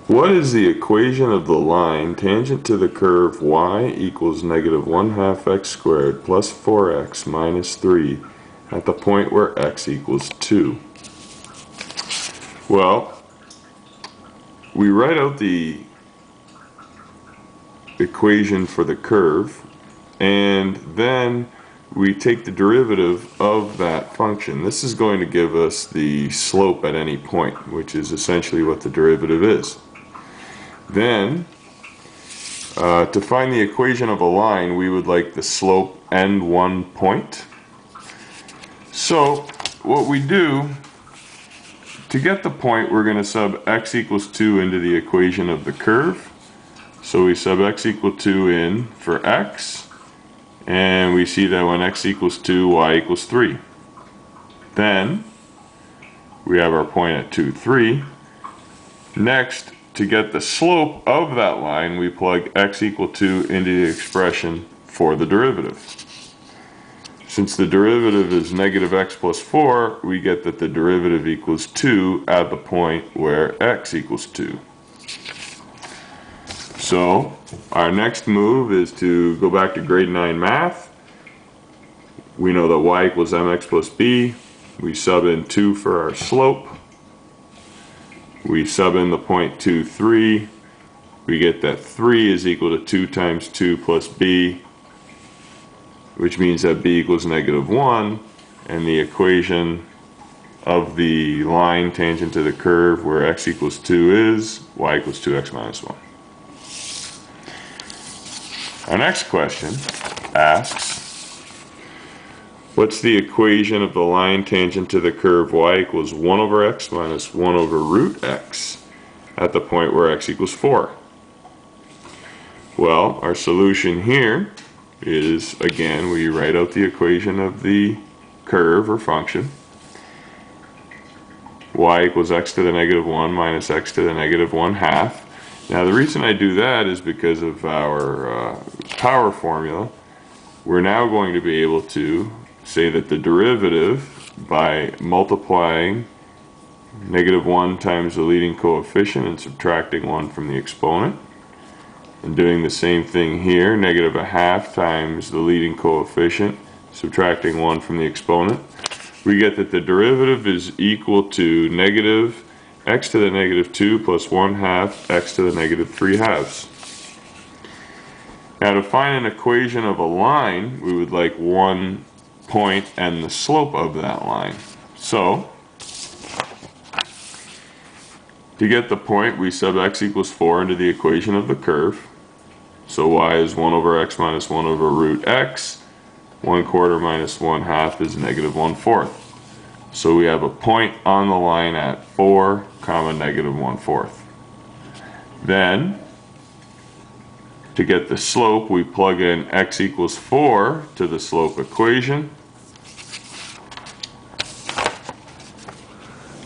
What is the equation of the line tangent to the curve y equals negative 1/2 x squared plus 4x minus 3 at the point where x equals 2? Well, we write out the equation for the curve, and then we take the derivative of that function. This is going to give us the slope at any point, which is essentially what the derivative is. Then, to find the equation of a line, we would like the slope and one point. So, what we do, to get the point, we're going to sub x equals 2 into the equation of the curve. So we sub x equal 2 in for x, and we see that when x equals 2, y equals 3. Then, we have our point at 2, 3. Next, to get the slope of that line, we plug x equal 2 into the expression for the derivative. Since the derivative is negative x plus 4, we get that the derivative equals 2 at the point where x equals 2. So, our next move is to go back to grade 9 math. We know that y equals mx plus b. We sub in 2 for our slope. We sub in the point 2, 3. We get that 3 is equal to 2 times 2 plus b, which means that b equals negative 1, and the equation of the line tangent to the curve where x equals 2 is y equals 2x minus 1. Our next question asks, what's the equation of the line tangent to the curve y equals 1 over x minus 1 over root x at the point where x equals 4? Well, our solution here is, again, we write out the equation of the curve or function. Y equals x to the negative 1 minus x to the negative 1/2. Now the reason I do that is because of our power formula. We're now going to be able to say that the derivative, by multiplying negative 1 times the leading coefficient and subtracting 1 from the exponent, and doing the same thing here, negative 1/2 times the leading coefficient, subtracting 1 from the exponent, we get that the derivative is equal to negative x to the negative 2 plus 1/2 x to the negative 3/2. Now to find an equation of a line, we would like one point and the slope of that line. So, to get the point, we sub x equals 4 into the equation of the curve. So y is 1 over x minus 1 over root x. 1/4 minus 1/2 is negative 1/4. So we have a point on the line at 4, comma, negative 1/4. Then, to get the slope, we plug in x equals 4 to the slope equation.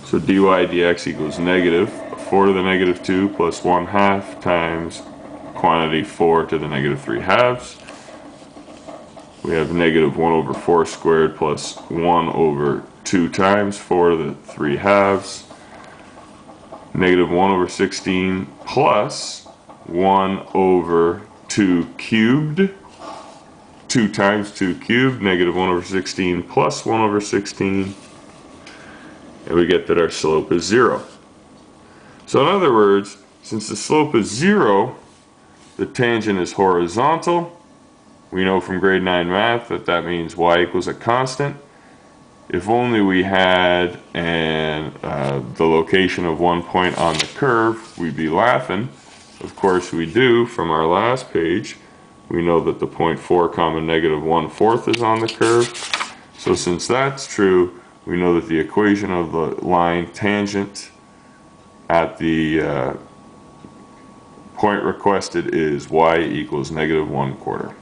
So dy dx equals negative 4 to the negative 2 plus 1/2 times quantity 4 to the negative 3/2. We have negative 1 over 4 squared plus 1 over 2 times 4 to the 3/2. Negative 1 over 16 plus 1 over 2 cubed. 2 times 2 cubed, negative 1 over 16 plus 1 over 16. And we get that our slope is 0. So in other words, since the slope is 0, the tangent is horizontal. We know from grade 9 math that that means y equals a constant. If only we had the location of one point on the curve, we'd be laughing. Of course we do from our last page. We know that the point 4 comma negative 1/4 is on the curve. So since that's true, we know that the equation of the line tangent at the point requested is y equals negative 1/4.